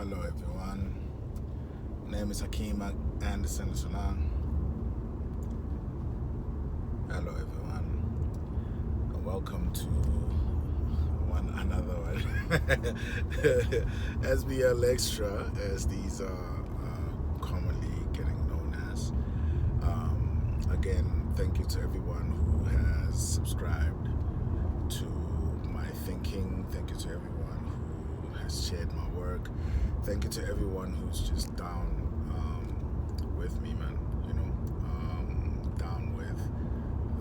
Hello everyone, my name is Hakeem Anderson Salang. Hello everyone, and welcome to another one. SBL Extra, as these are commonly getting known as. Again, thank you to everyone who has subscribed to my thinking. Thank you to everyone who has shared my work. Thank you to everyone who's just down with me, man. Down with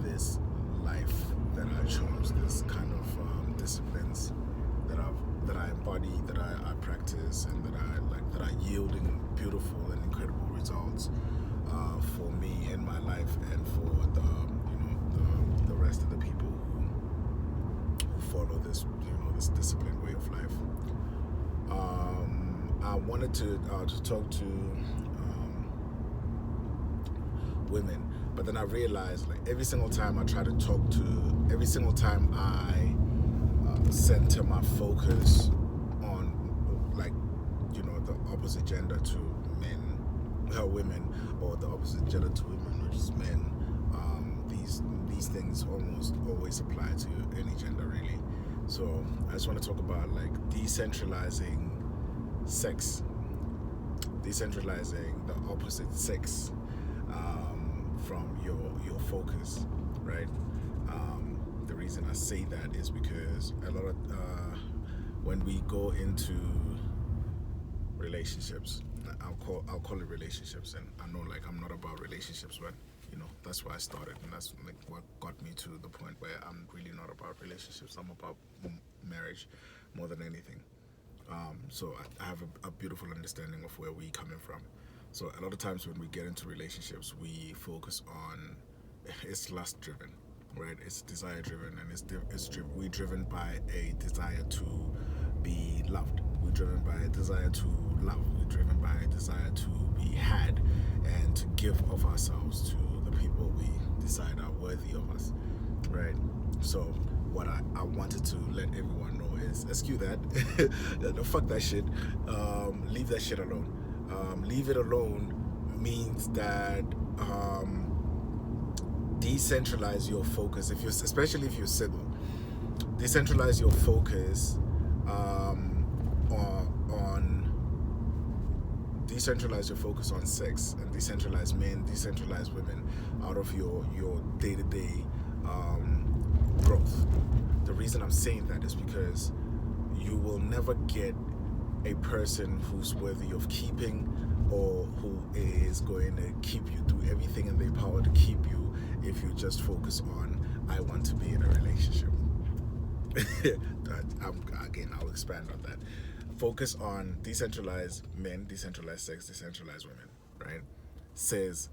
this life that I chose, this kind of disciplines that I embody, that I practice, and that are yielding beautiful and incredible results for me in my life and for the rest of the people who follow this this disciplined way of life. I wanted to talk to women, but then I realized, like, every single time I center my focus on, like, the opposite gender to women, or the opposite gender to women, which is men. These things almost always apply to any gender, really. So I just want to talk about, like, decentralizing sex, decentralizing the opposite sex from your focus, right? The reason I say that is because a lot of when we go into relationships, I'll call it relationships, and I know, like, I'm not about relationships, but that's why I started, and that's, like, what got me to the point where I'm really not about relationships. I'm about marriage more than anything. So I have a beautiful understanding of where we're coming from. So a lot of times when we get into relationships, we focus on, it's lust driven, right? It's desire driven, and we're driven by a desire to be loved. We're driven by a desire to love. We're driven by a desire to be had and to give of ourselves to the people we decide are worthy of us, right? So what I wanted to let everyone know is, eschew that. Fuck that shit. Leave that shit alone. Leave it alone means that decentralize your focus. Especially if you're single, decentralize your focus decentralize your focus on sex, and decentralize men, decentralize women out of your day-to-day growth. The reason I'm saying that is because you will never get a person who's worthy of keeping, or who is going to keep you, do everything in their power to keep you, if you just focus on, I want to be in a relationship. I'll expand on that. Focus on decentralized men, decentralized sex, decentralized women, right? Says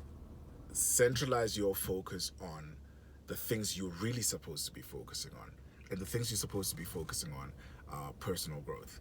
centralize your focus on the things you're really supposed to be focusing on. And the things you're supposed to be focusing on are personal growth.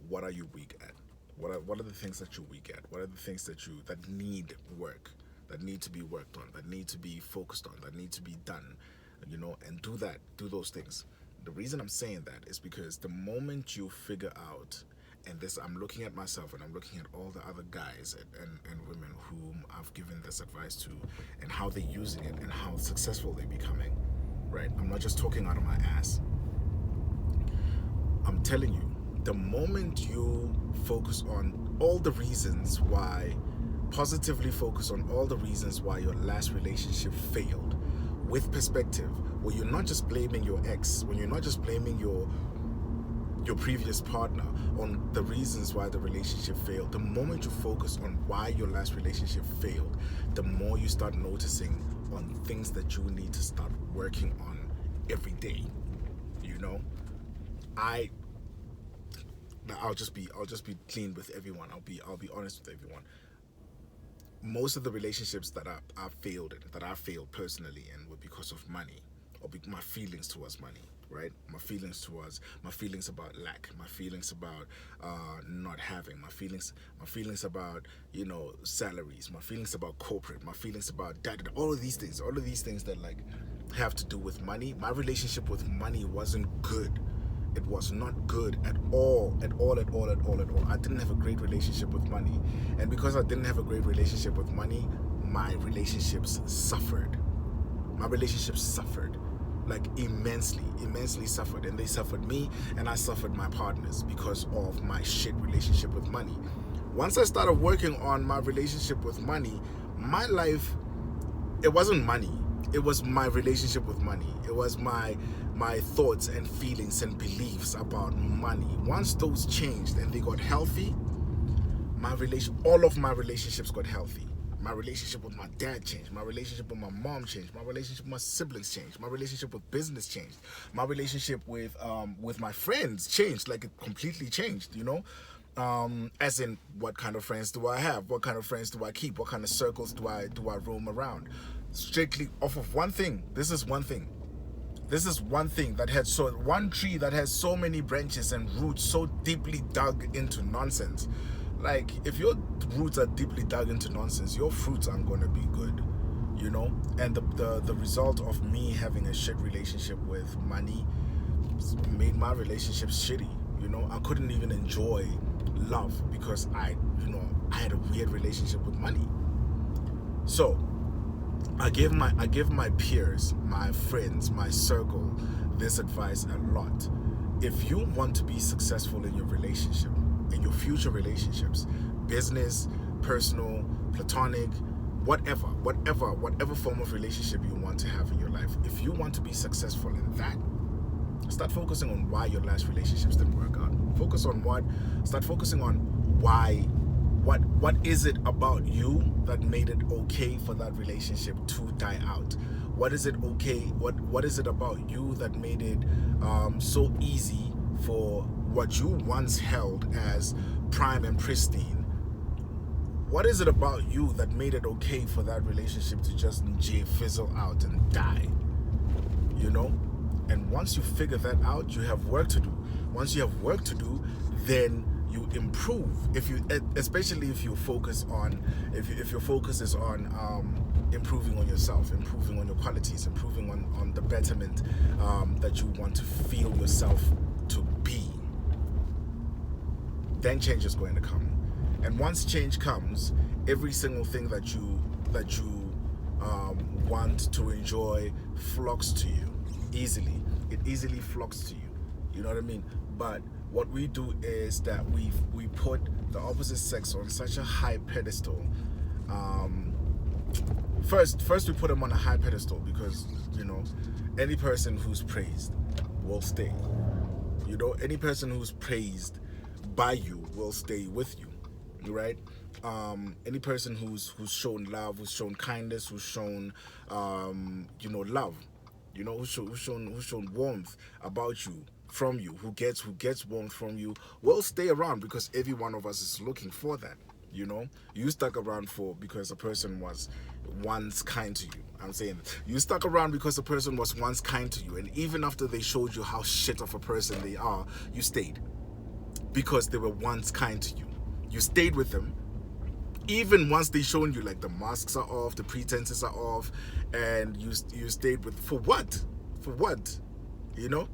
What are you weak at? What are the things that you're weak at? What are the things that need work, that need to be worked on, that need to be focused on, that need to be done, and do those things. The reason I'm saying that is because the moment you figure out, and this, I'm looking at myself and I'm looking at all the other guys and women whom I've given this advice to, and how they're using it and how successful they're becoming, right? I'm not just talking out of my ass. I'm telling you, the moment you focus on all the reasons why, positively focus on all the reasons why your last relationship failed, with perspective, where you're not just blaming your ex, when you're not just blaming your previous partner on the reasons why the relationship failed, the moment you focus on why your last relationship failed, the more you start noticing on things that you need to start working on every day. I'll just be clean with everyone. I'll be honest with everyone. Most of the relationships that I failed in, that I failed personally in, were because of money, or my feelings towards money, right? My feelings about lack, my feelings about not having, my feelings about salaries, my feelings about corporate, my feelings about all of these things that, like, have to do with money. My relationship with money wasn't good. It was not good at all, at all, at all, at all, at all. I didn't have a great relationship with money. And because I didn't have a great relationship with money, my relationships suffered. My relationships suffered, like immensely suffered. And they suffered me, and I suffered my partners because of my shit relationship with money. Once I started working on my relationship with money, my life, it wasn't money. It was my relationship with money. It was my thoughts and feelings and beliefs about money. Once those changed and they got healthy, all of my relationships got healthy. My relationship with my dad changed. My relationship with my mom changed. My relationship with my siblings changed. My relationship with business changed. My relationship with my friends changed. Like, it completely changed, you know? As in, what kind of friends do I have? What kind of friends do I keep? What kind of circles do I roam around? Strictly off of one thing. This is one thing that had one tree that has so many branches and roots so deeply dug into nonsense. Like, if your roots are deeply dug into nonsense, your fruits aren't gonna be good, you know. And the result of me having a shit relationship with money made my relationships shitty. You know, I couldn't even enjoy love because I had a weird relationship with money. So I give my peers, my friends, my circle this advice a lot. If you want to be successful in your relationship, in your future relationships, business, personal, platonic, whatever form of relationship you want to have in your life, if you want to be successful in that, start focusing on why your last relationships didn't work out. Start focusing on why. What is it about you that made it okay for that relationship to die out? What is it okay? What is it about you that made it so easy for what you once held as prime and pristine? What is it about you that made it okay for that relationship to just fizzle out and die? You know? And once you figure that out, you have work to do. Once you have work to do, then you improve. Especially if you focus on, if your focus is on improving on yourself, improving on your qualities, improving on the betterment that you want to feel yourself to be, then change is going to come. And once change comes, every single thing that you want to enjoy flocks to you easily. It easily flocks to you. You know what I mean? But what we do is that we put the opposite sex on such a high pedestal. First we put them on a high pedestal because, you know, any person who's praised will stay. You know, any person who's praised by you will stay with you, right? Any person who's shown love, who's shown kindness, who's shown love, you know, who's shown warmth about you, from you, who gets warmth from you, will stay around because every one of us is looking for that. You know, you stuck around because a person was once kind to you. I'm saying you stuck around because a person was once kind to you, and even after they showed you how shit of a person they are, you stayed because they were once kind to you. You stayed with them even once they shown you like the masks are off, the pretenses are off, and you stayed with for what? You know?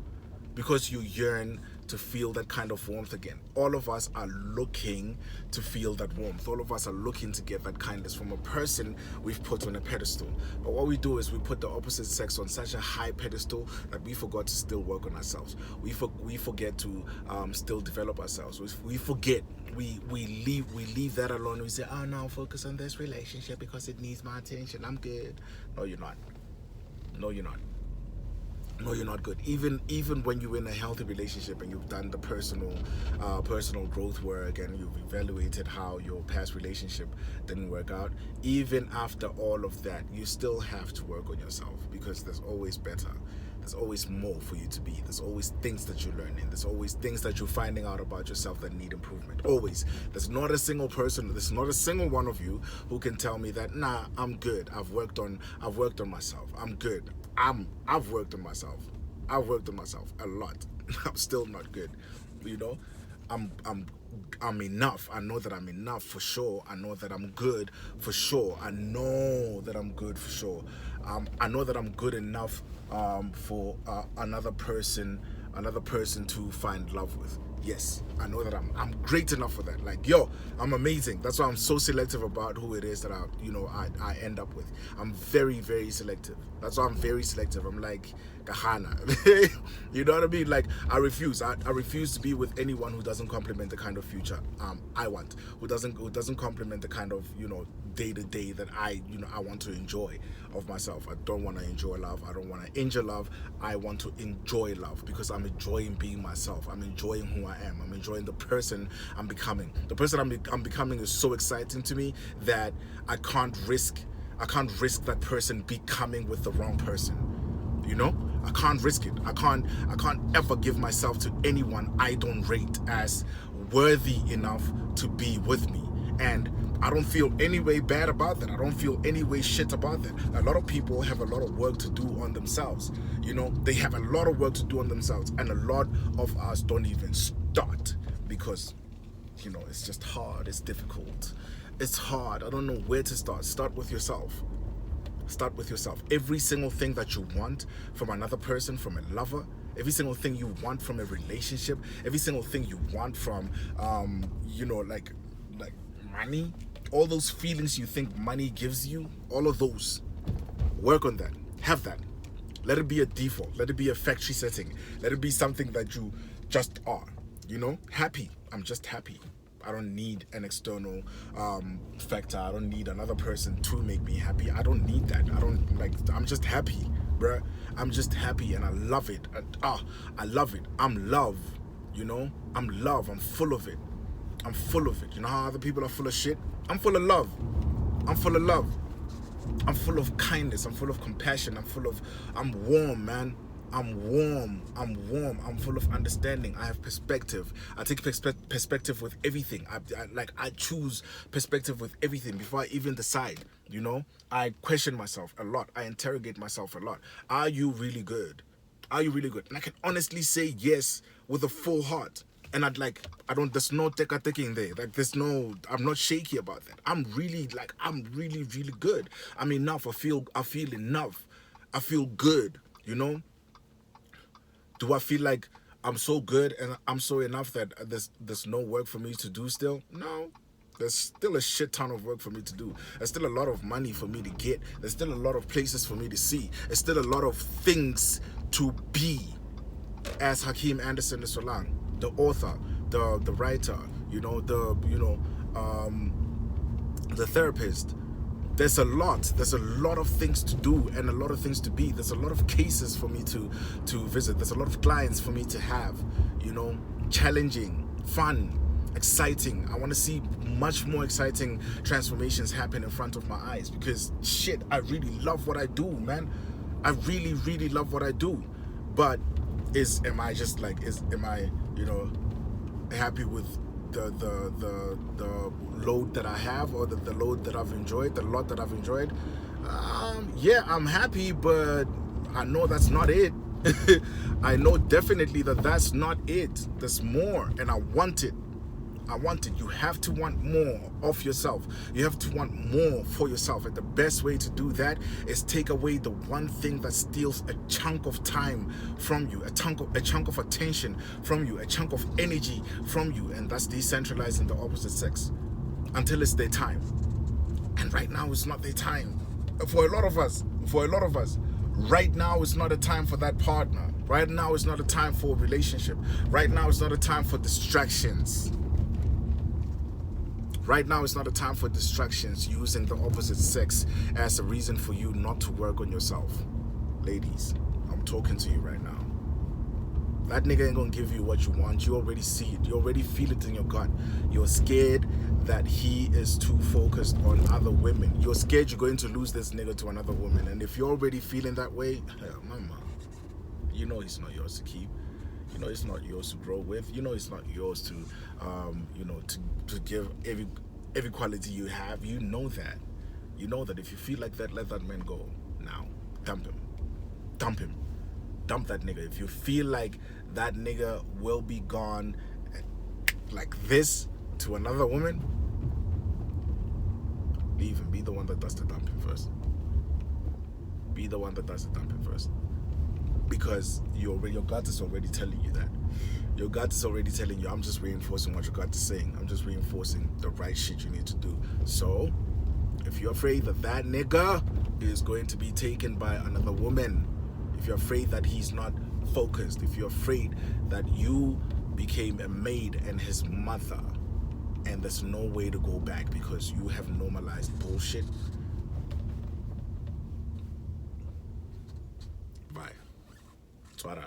Because you yearn to feel that kind of warmth again. All of us are looking to feel that warmth. All of us are looking to get that kindness from a person we've put on a pedestal. But what we do is we put the opposite sex on such a high pedestal that we forgot to still work on ourselves. We forget to still develop ourselves. We forget. We leave that alone. We say, oh no, I'll focus on this relationship because it needs my attention. I'm good. No, you're not. No, you're not. No, you're not good. Even when you're in a healthy relationship and you've done the personal growth work and you've evaluated how your past relationship didn't work out, even after all of that, you still have to work on yourself because there's always better. There's always more for you to be. There's always things that you're learning. There's always things that you're finding out about yourself that need improvement. Always. There's not a single person, there's not a single one of you who can tell me that, nah, I'm good. I've worked on myself. I'm good. I've worked on myself. I've worked on myself a lot. I'm still not good. You know? I'm enough. I know that I'm enough for sure. I know that I'm good for sure. I know that I'm good for sure. I know that I'm good enough for another person another person to find love with. Yes, I know that I'm great enough for that. Like, yo, I'm amazing. That's why I'm so selective about who it is that I end up with. I'm very, very selective. That's why I'm very selective. I'm like Kahana. You know what I mean? Like, I refuse to be with anyone who doesn't complement the kind of future I want, who doesn't complement the kind of, day to day that I want to enjoy of myself. I don't want to enjoy love. I don't want to injure love. I want to enjoy love because I'm enjoying being myself. I'm enjoying who I am. I'm enjoying the person I'm becoming. The person I'm becoming is so exciting to me that I can't risk that person becoming with the wrong person. I can't risk it. I can't ever give myself to anyone I don't rate as worthy enough to be with me. And I don't feel any way bad about that. I don't feel any way shit about that. A lot of people have a lot of work to do on themselves. They have a lot of work to do on themselves, and a lot of us don't even start because, it's just hard. It's difficult. It's hard. I don't know where to start. Start with yourself. Start with yourself. Every single thing that you want from another person, from a lover, every single thing you want from a relationship, every single thing you want from, like money, all those feelings you think money gives you, all of those, work on that. Have that. Let it be a default. Let it be a factory setting. Let it be something that you just are, happy. I'm just happy. I don't need an external factor. I don't need another person to make me happy. I don't need that. I'm just happy, bruh. I'm just happy and I love it. I love it. I'm love, I'm love. I'm full of it. I'm full of it. You know how other people are full of shit? I'm full of love. I'm full of love. I'm full of kindness. I'm full of compassion. I'm warm, man. I'm warm. I'm full of understanding. I have perspective. I take perspective with everything. I choose perspective with everything before I even decide. I question myself a lot. I interrogate myself a lot. Are you really good? Are you really good? And I can honestly say yes with a full heart. And there's no teka-taking there. I'm not shaky about that. I'm really, really good. I'm enough. I feel enough. I feel good, Do I feel like I'm so good and I'm so enough that there's no work for me to do still? No. There's still a shit ton of work for me to do. There's still a lot of money for me to get. There's still a lot of places for me to see. There's still a lot of things to be. As Hakeem Anderson Solang, the author, the writer, the therapist. There's a lot of things to do and a lot of things to be. There's a lot of cases for me to visit. There's a lot of clients for me to have, challenging, fun, exciting. I want to see much more exciting transformations happen in front of my eyes because shit, I really love what I do, man. I really, really love what I do. But am I happy with the load that I have or the load that I've enjoyed, the lot that I've enjoyed? Yeah, I'm happy, but I know that's not it. I know definitely that's not it. There's more, and I want it. You have to want more of yourself. You have to want more for yourself. And the best way to do that is take away the one thing that steals a chunk of time from you, a chunk of attention from you, a chunk of energy from you. And that's decentralizing the opposite sex until it's their time. And right now it's not their time. For a lot of us, right now is not a time for that partner. Right now is not a time for a relationship. Right now is not a time for distractions. Right now is not a time for distractions, using the opposite sex as a reason for you not to work on yourself. Ladies, I'm talking to you right now. That nigga ain't gonna give you what you want. You already see it. You already feel it in your gut. You're scared that he is too focused on other women. You're scared you're going to lose this nigga to another woman. And if you're already feeling that way, mama, he's not yours to keep. It's not yours to grow with. It's not yours to, to give every quality you have. You know that. If you feel like that, let that man go now. Dump him. Dump that nigga. If you feel like that nigga will be gone like this to another woman, leave him. Be the one that does the dumping first. Be the one that does the dumping first. Because your gut is already telling you that. Your gut is already telling you, I'm just reinforcing what your gut is saying. I'm just reinforcing the right shit you need to do. So, if you're afraid that that nigga is going to be taken by another woman, if you're afraid that he's not focused, if you're afraid that you became a maid and his mother, and there's no way to go back because you have normalized bullshit, bye. Twara.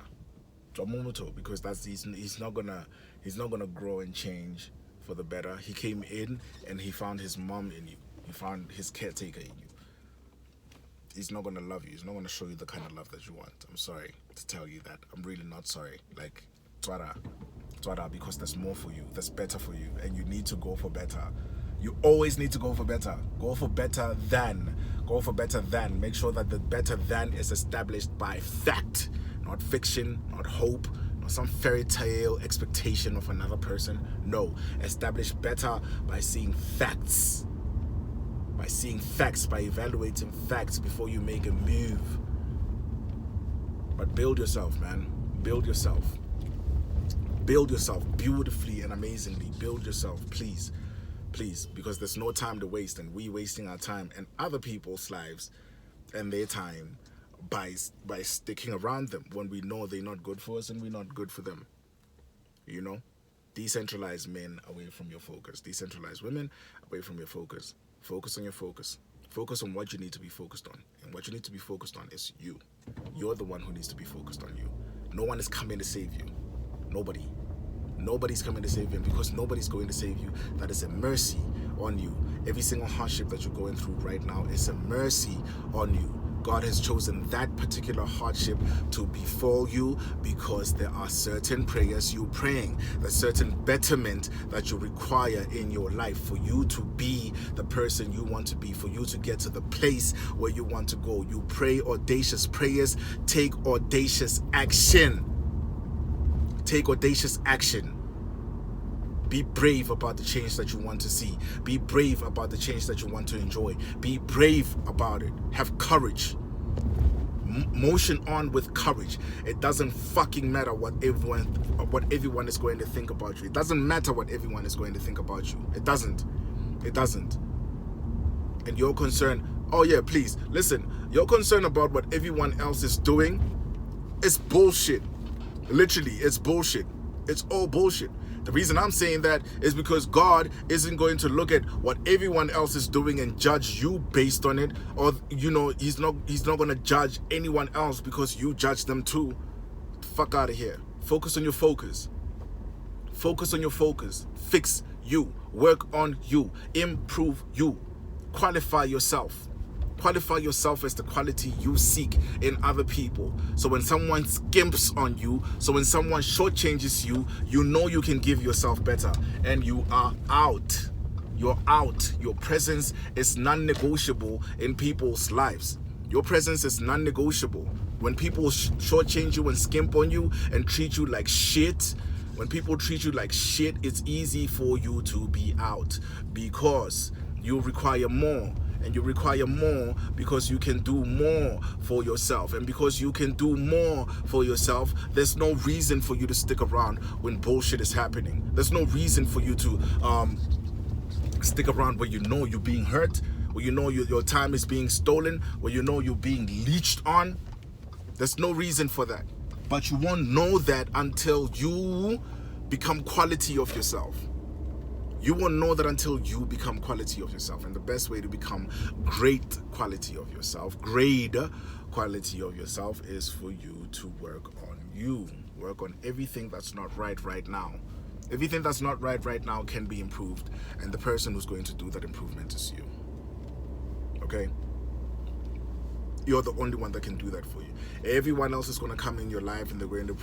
Because he's not gonna grow and change for the better. He came in and he found his mom in you. He found his caretaker in you. He's not gonna love you. He's not gonna show you the kind of love that you want. I'm sorry to tell you that. I'm really not sorry. Like, Twara, because there's more for you. There's better for you, and you need to go for better. You always need to go for better. Go for better than. Go for better than. Make sure that the better than is established by fact, not fiction, not hope, not some fairy tale expectation of another person. No, establish better by seeing facts. By seeing facts, by evaluating facts before you make a move. But build yourself, man. Build yourself. Build yourself beautifully and amazingly. Build yourself, please. Please, because there's no time to waste, and we wasting our time and other people's lives and their time by sticking around them when we know they're not good for us and we're not good for them. You know? Decentralize men away from your focus. Decentralize women away from your focus. Focus on your focus. Focus on what you need to be focused on. And what you need to be focused on is you. You're the one who needs to be focused on you. No one is coming to save you. Nobody. Nobody's coming to save you, and because nobody's going to save you, that is a mercy on you. Every single hardship that you're going through right now is a mercy on you. God has chosen that particular hardship to befall you because there are certain prayers you're praying, there's certain betterment that you require in your life for you to be the person you want to be, for you to get to the place where you want to go. You pray audacious prayers, take audacious action. Take audacious action. Be brave about the change that you want to see. Be brave about the change that you want to enjoy. Be brave about it. Have courage. Motion on with courage. It doesn't fucking matter what everyone is going to think about you. It doesn't matter what everyone is going to think about you. It doesn't. It doesn't. And your concern, oh yeah, please, listen, your concern about what everyone else is doing is bullshit. Literally, it's bullshit. It's all bullshit. The reason I'm saying that is because God isn't going to look at what everyone else is doing and judge you based on it, or he's not going to judge anyone else because you judge them too. Fuck out of here. Focus on your focus. Focus on your focus. Fix you. Work on you. Improve you. Qualify yourself. Qualify yourself as the quality you seek in other people. So when someone skimps on you, so when someone shortchanges you, you know you can give yourself better. And you are out. You're out. Your presence is non-negotiable in people's lives. Your presence is non-negotiable. When people shortchange you and skimp on you and treat you like shit, when people treat you like shit, it's easy for you to be out because you require more. And you require more because you can do more for yourself. And because you can do more for yourself, there's no reason for you to stick around when bullshit is happening. There's no reason for you to stick around where you know you're being hurt, where you know your time is being stolen, where you know you're being leeched on. There's no reason for that. But you won't know that until you become quality of yourself. You won't know that until you become quality of yourself. And the best way to become great quality of yourself, grade quality of yourself, is for you to work on you. Work on everything that's not right now. Everything that's not right now can be improved. And the person who's going to do that improvement is you. Okay? You're the only one that can do that for you. Everyone else is going to come in your life and they're going to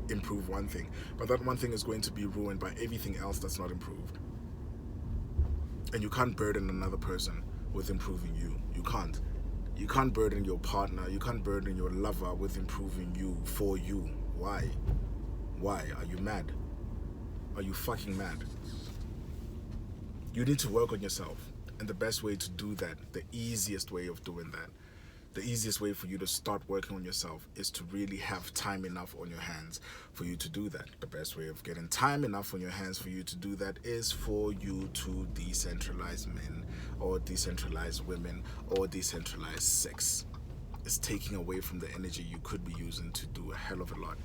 improve one thing. But that one thing is going to be ruined by everything else that's not improved. And you can't burden another person with improving you. You can't. You can't burden your partner. You can't burden your lover with improving you for you. Why? Why? Are you mad? Are you fucking mad? You need to work on yourself. And the best way to do that, the easiest way of doing that, the easiest way for you to start working on yourself is to really have time enough on your hands for you to do that. The best way of getting time enough on your hands for you to do that is for you to decentralize men, or decentralize women, or decentralize sex. It's taking away from the energy you could be using to do a hell of a lot.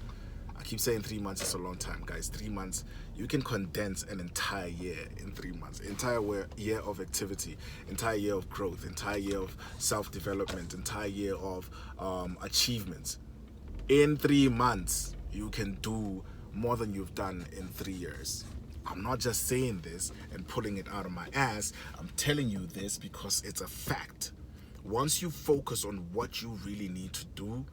I keep saying 3 months is a long time, guys. 3 months, you can condense an entire year in 3 months. Entire year of activity, entire year of growth, entire year of self-development, entire year of achievements. In 3 months, you can do more than you've done in 3 years. I'm not just saying this and pulling it out of my ass. I'm telling you this because it's a fact. Once you focus on what you really need to do,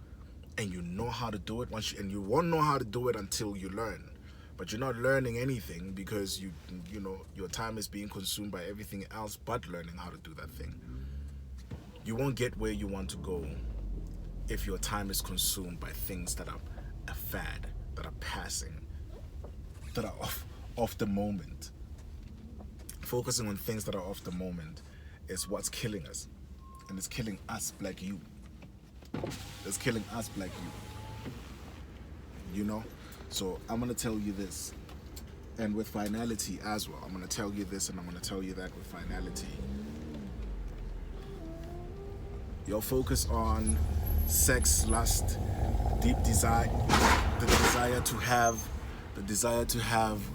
and you know how to do it, and you won't know how to do it until you learn. But you're not learning anything because you know your time is being consumed by everything else but learning how to do that thing. You won't get where you want to go if your time is consumed by things that are a fad, that are passing, that are off the moment. Focusing on things that are off the moment is what's killing us, and it's killing us black youth. It's killing us black youth. You know? So I'm gonna tell you this. And with finality as well. I'm gonna tell you this and I'm gonna tell you that with finality. Your focus on sex, lust, deep desire, the desire to have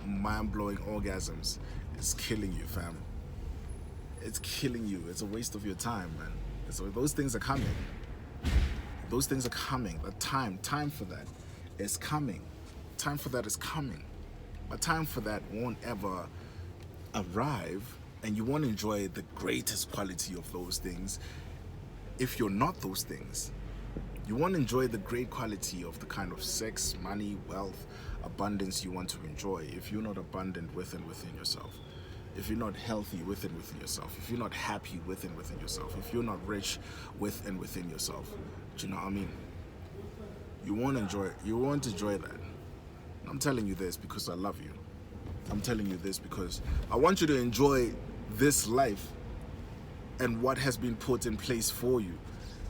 mind-blowing orgasms is killing you, fam. It's killing you. It's a waste of your time, man. So those things are coming. Those things are coming. The time for that is coming. Time for that is coming. But time for that won't ever arrive, and you won't enjoy the greatest quality of those things if you're not those things. You won't enjoy the great quality of the kind of sex, money, wealth, abundance you want to enjoy if you're not abundant within yourself. If you're not healthy within yourself, if you're not happy within yourself, if you're not rich within yourself, do you know what I mean? You won't enjoy that. And I'm telling you this because I love you. I'm telling you this because I want you to enjoy this life and what has been put in place for you.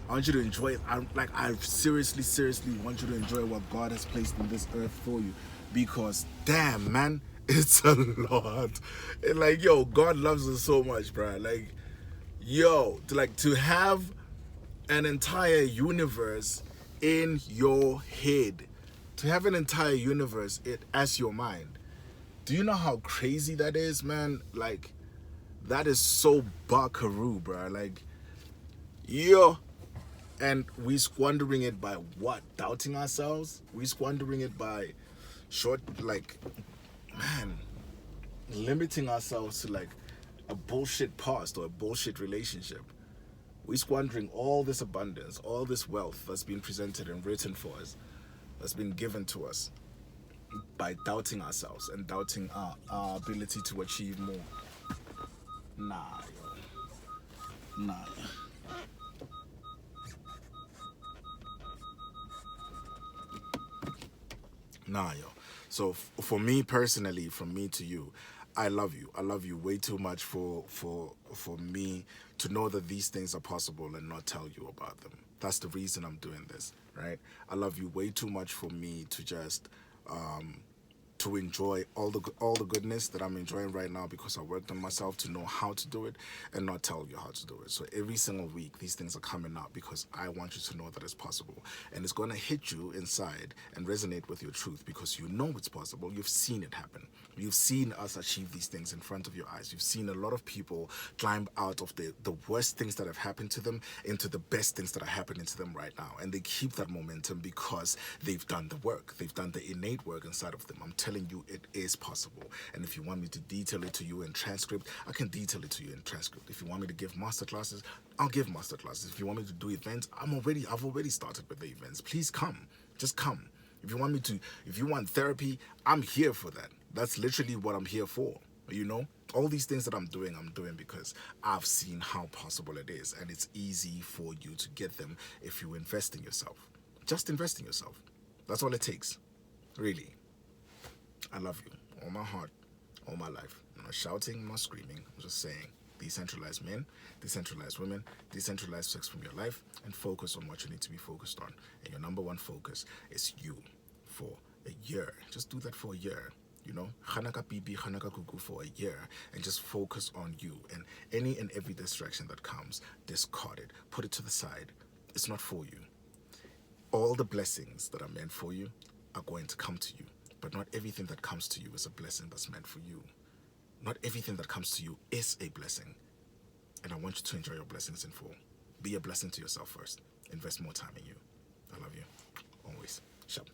I want you to enjoy it. I seriously want you to enjoy what God has placed in this earth for you, because damn, man, it's a lot. And like, yo, God loves us so much, bro. Like, yo, to have an entire universe in your head, to have an entire universe as your mind. Do you know how crazy that is, man? Like, that is so buckaroo, bro. Like, yo. And we squandering it by what? Doubting ourselves? We squandering it by limiting ourselves to like a bullshit past or a bullshit relationship. We squandering all this abundance, all this wealth that's been presented and written for us, that's been given to us, by doubting ourselves and doubting our ability to achieve more. Nah, yo. Nah. Nah, yo. So for me personally, from me to you, I love you. I love you way too much for me to know that these things are possible and not tell you about them. That's the reason I'm doing this, right? I love you way too much for me to just to enjoy all the goodness that I'm enjoying right now, because I worked on myself to know how to do it and not tell you how to do it. So every single week these things are coming out because I want you to know that it's possible, and it's going to hit you inside and resonate with your truth, because you know it's possible. You've seen it happen. You've seen us achieve these things in front of your eyes. You've seen a lot of people climb out of the worst things that have happened to them into the best things that are happening to them right now, and they keep that momentum because they've done the work. They've done the innate work inside of them. I'm telling you, it is possible. And if you want me to detail it to you in transcript, I can detail it to you in transcript. If you want me to give masterclasses, I'll give masterclasses. If you want me to do events, I've already started with the events. Please come. Just come. If you want therapy, I'm here for that. That's literally what I'm here for. You know, all these things that I'm doing because I've seen how possible it is, and it's easy for you to get them if you invest in yourself. Just invest in yourself. That's all it takes. Really. I love you. All my heart, all my life. I'm not shouting, I'm not screaming. I'm just saying Decentralize men, decentralize women, decentralize sex from your life, and focus on what you need to be focused on. And your number one focus is you for a year. Just do that for a year. You know, Hanaka Bibi, Hanaka Kuku for a year, and just focus on you. And any and every distraction that comes, discard it, put it to the side. It's not for you. All the blessings that are meant for you are going to come to you, but not everything that comes to you is a blessing that's meant for you. Not everything that comes to you is a blessing. And I want you to enjoy your blessings in full. Be a blessing to yourself first. Invest more time in you. I love you. Always. Sharp.